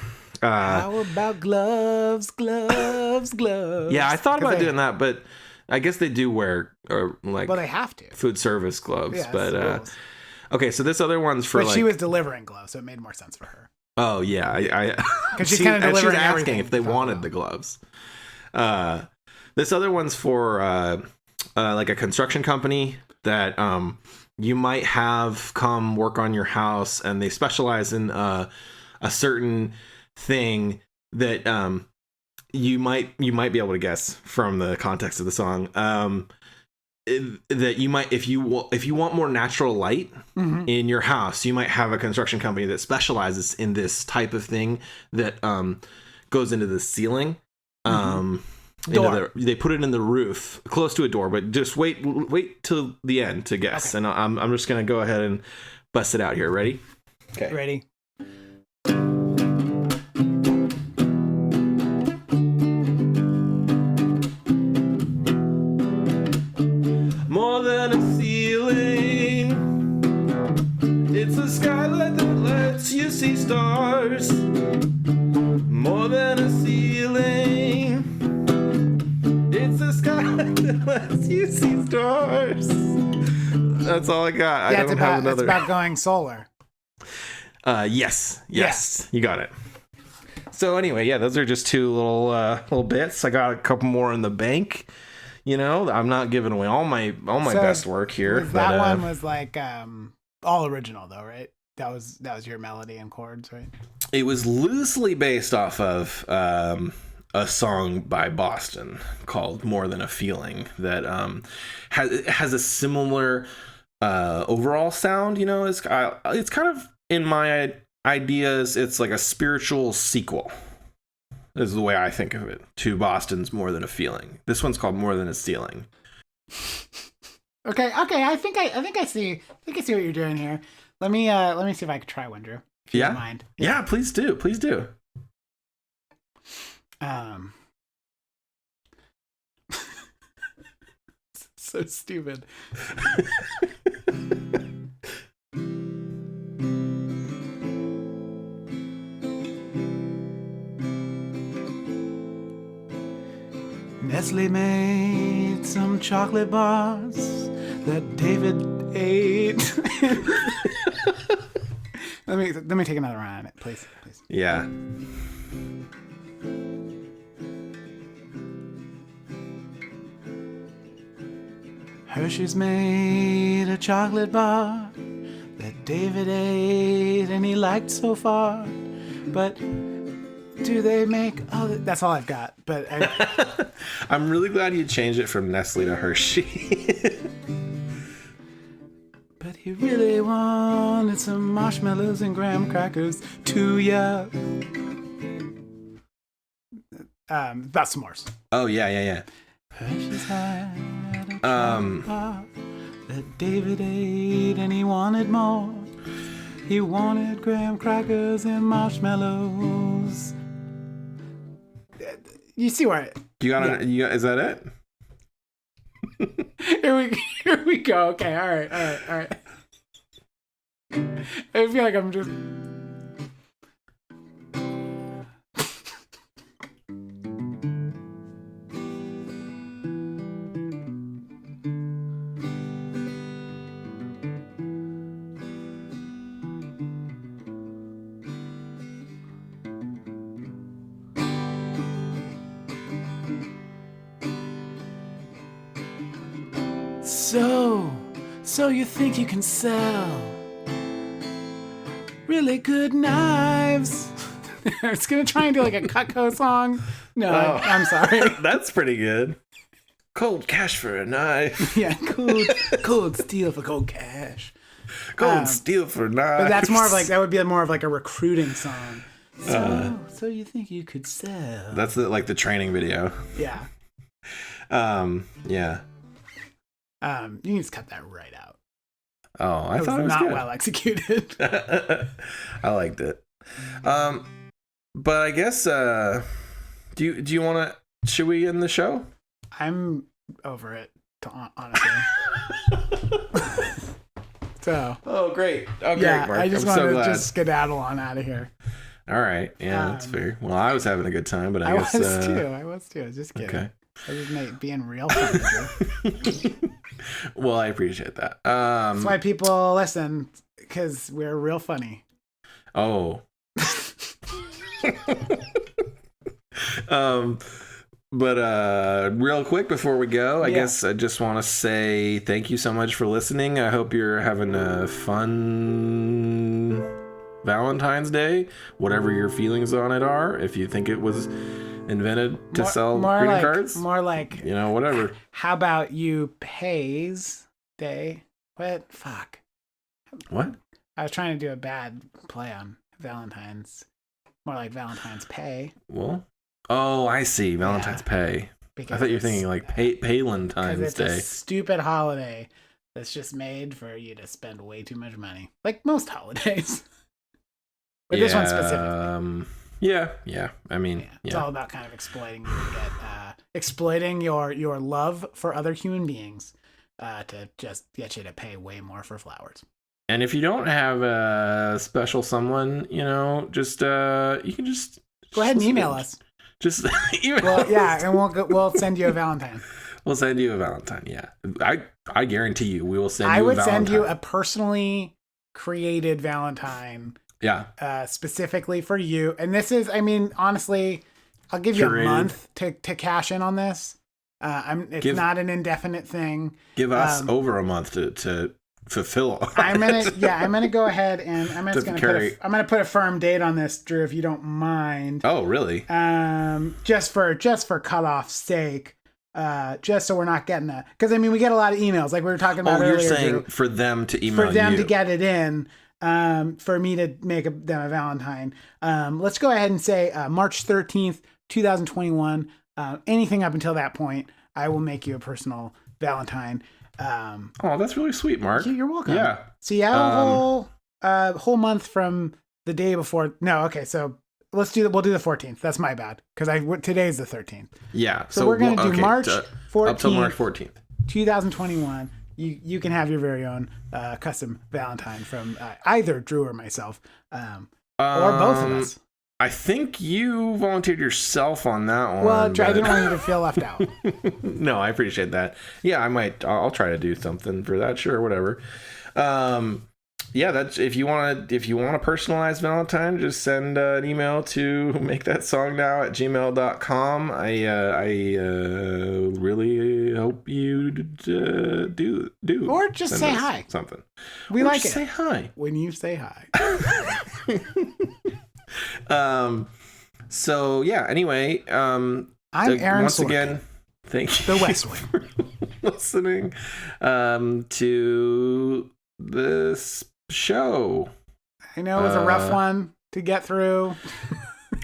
How about gloves? Yeah, I thought about doing that, but I guess they do wear well, they have to food service gloves. Yeah, but okay, so this other one's for. But she was delivering gloves, so it made more sense for her. Oh yeah, because she's kind of delivering. She was asking if they wanted the gloves. This other one's for like a construction company that you might have come work on your house, and they specialize in a certain thing that you might be able to guess from the context of the song, that you might, if you want more natural light in your house, you might have a construction company that specializes in this type of thing that goes into the ceiling. They put it in the roof close to a door, but just wait till the end to guess. Okay. And I'm just gonna go ahead and bust it out here. Ready? Okay. Ready. More than a ceiling, it's a skylight that lets you see stars. More than a ceiling, it's a skylight that lets you see stars. That's all I got. Yeah, I don't have another. It's about going solar. Yes, you got it. So anyway, yeah, those are just two little bits. I got a couple more in the bank. I'm not giving away all my best work here. That one was like all original though, right? That was your melody and chords, right? It was loosely based off of a song by Boston called "More Than a Feeling" that has a similar overall sound. It's kind of, in my ideas, it's like a spiritual sequel. Is the way I think of it, to Boston's "More Than a Feeling." This one's called "More Than a Ceiling." Okay. I think I see what you're doing here. Let me see if I can try one, Drew. If you don't mind. Yeah, please do. So stupid. Nestle made some chocolate bars that David ate. Let me take another run on it, please. Yeah. Hershey's made a chocolate bar that David ate and he liked so far. But do they make other... That's all I've got. But I'm really glad you changed it from Nestle to Hershey. But he really wanted some marshmallows and graham crackers too, yeah. About s'mores. Oh, yeah. Hershey's had a chocolate bar that David ate and he wanted more. He wanted graham crackers and marshmallows. You see where Is that it? Here we go. Okay, all right. I feel like I'm just... So you think you can sell really good knives? It's gonna try and do like a Cutco song. No, I'm sorry. That's pretty good. Cold cash for a knife. Yeah, cold steel for cold cash. Cold steel for knives. But that's more of like, that would be more of like a recruiting song. So you think you could sell? That's the training video. Yeah. Yeah. You can just cut that right out. Oh, I thought it was not good. well executed. I liked it. But I guess do you want to? Should we end the show? I'm over it, honestly. So. Oh, great. Oh, great, yeah, Mark. I just I'm wanted so to glad. just skedaddle on out of here. All right. Yeah, that's fair. Well, I was having a good time, but I guess I was too. I was just kidding. Okay. I just being real funny. Well, I appreciate that. That's why people listen, because we're real funny. Oh. But real quick before we go, I guess I just want to say thank you so much for listening. I hope you're having a fun Valentine's Day, whatever your feelings on it are. If you think it was invented to sell greeting cards, more like, whatever. How about you pays day? What? Fuck. What? I was trying to do a bad play on Valentine's. More like Valentine's pay. Well, oh, I see. Valentine's pay. Because I thought you were thinking like Palentine's it's Day. a stupid holiday that's just made for you to spend way too much money, like most holidays. But this one specifically. Yeah. I mean, it's all about kind of exploiting you to get exploiting your love for other human beings to just get you to pay way more for flowers. And if you don't have a special someone, just you can just go ahead and email us. Just email. Well, yeah, and we'll send you a Valentine. We'll send you a Valentine. Yeah, I guarantee you, we will send you. I would a Valentine. send you a personally created Valentine. Yeah. Specifically for you, and this is, I mean, honestly, I'll give you Curated. a month to cash in on this. It's not an indefinite thing. Give us over a month to fulfill. I'm gonna go ahead and I'm gonna put a firm date on this, Drew, if you don't mind. Oh, really? Just for cutoff's sake, just so we're not getting that, because I mean, we get a lot of emails, like we were talking about earlier. You're saying Drew, for them to email for them you. to get it in. For me to make them a Valentine. Let's go ahead and say March 13th, 2021. Anything up until that point, I will make you a personal Valentine. Oh, that's really sweet, Mark. You're welcome. Yeah. So you have a whole month from the day before. No, okay. So we'll do the 14th. That's my bad, because today's the 13th. Yeah. So we're gonna do March 14th, up till March 14th, 2021. You can have your very own custom Valentine from either Drew or myself, or both of us. I think you volunteered yourself on that one. Well, I didn't want you to feel left out. No, I appreciate that. Yeah, I'll try to do something for that. Sure, whatever. Yeah, that's if you want to personalize Valentine, just send an email to makethatsongnow@gmail.com. I really hope you do or just say hi. Something. We like it. Say hi when you say hi. So yeah. Anyway, I'm Aaron. Once Sorkin. again, thank you. The West Wing. For listening to this show. I know it was a rough one to get through.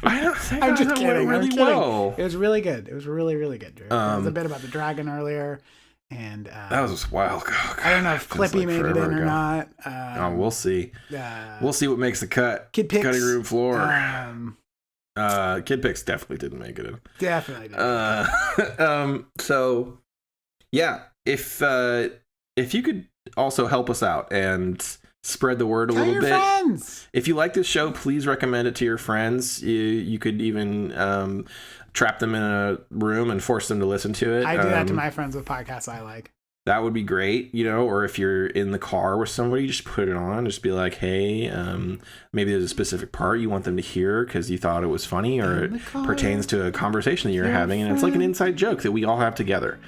I don't think I'm just kidding. Really well. It was really good. It was really, really good, Drew. There was a bit about the dragon earlier, and that was a while ago. I don't know if Clippy made it in or not. We'll see. We'll see what makes the cut. Kid Picks, cutting room floor. Kid Picks definitely didn't make it in. Definitely didn't. So yeah, if you could also help us out and spread the word a little bit. Friends. If you like this show, please recommend it to your friends. You could even trap them in a room and force them to listen to it. I do that to my friends with podcasts I like. That would be great, or if you're in the car with somebody, just put it on. Just be like, hey, maybe there's a specific part you want them to hear because you thought it was funny or it pertains to a conversation that you're having. And it's like an inside joke that we all have together.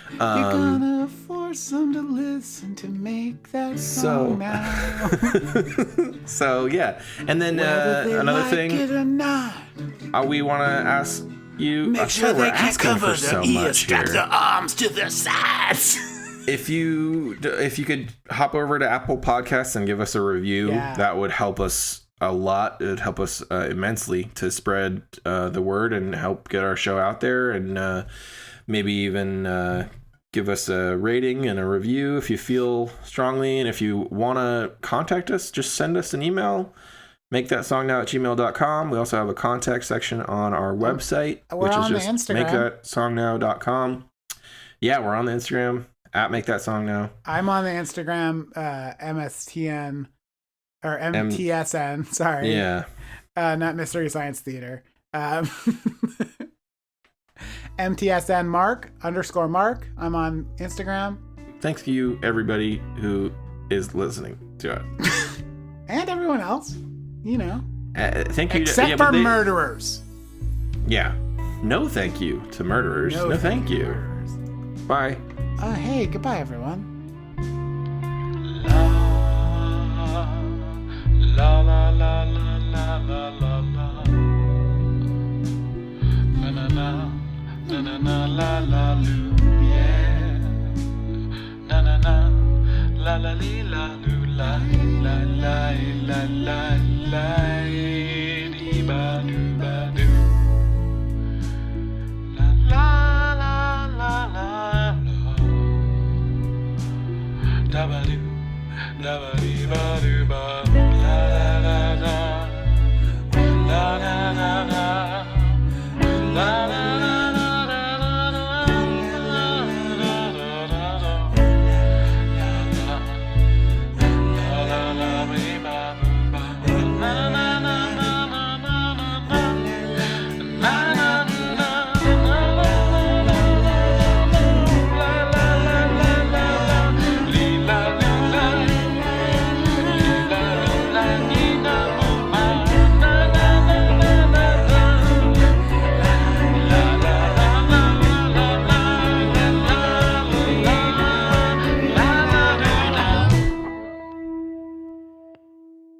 You're gonna force them to listen to make that song now. So yeah, and then another thing, we want to ask you. Make sure they can cover so their ears, strap their arms to their sides. If you could hop over to Apple Podcasts and give us a review, that would help us a lot. It would help us immensely to spread the word and help get our show out there, and maybe even give us a rating and a review if you feel strongly. And if you want to contact us, just send us an email. MakeThatSongNow@gmail.com. We also have a contact section on our website, which is just MakeThatSongNow.com. Yeah, we're on the Instagram at MakeThatSongNow. I'm on the Instagram, MSTN or MTSN. Sorry. Yeah. Not Mystery Science Theater. MTSN Mark _Mark. I'm on Instagram. Thanks to you, everybody who is listening to it. And everyone else, thank you. Except for murderers. Yeah. No thank you to murderers. No thank you. Murderers. Bye. Hey, goodbye, everyone. La la la la la la la la. Na na na na na na la la lu, yeah. Na na na la la li la lu, la la la la la la di ba do ba do.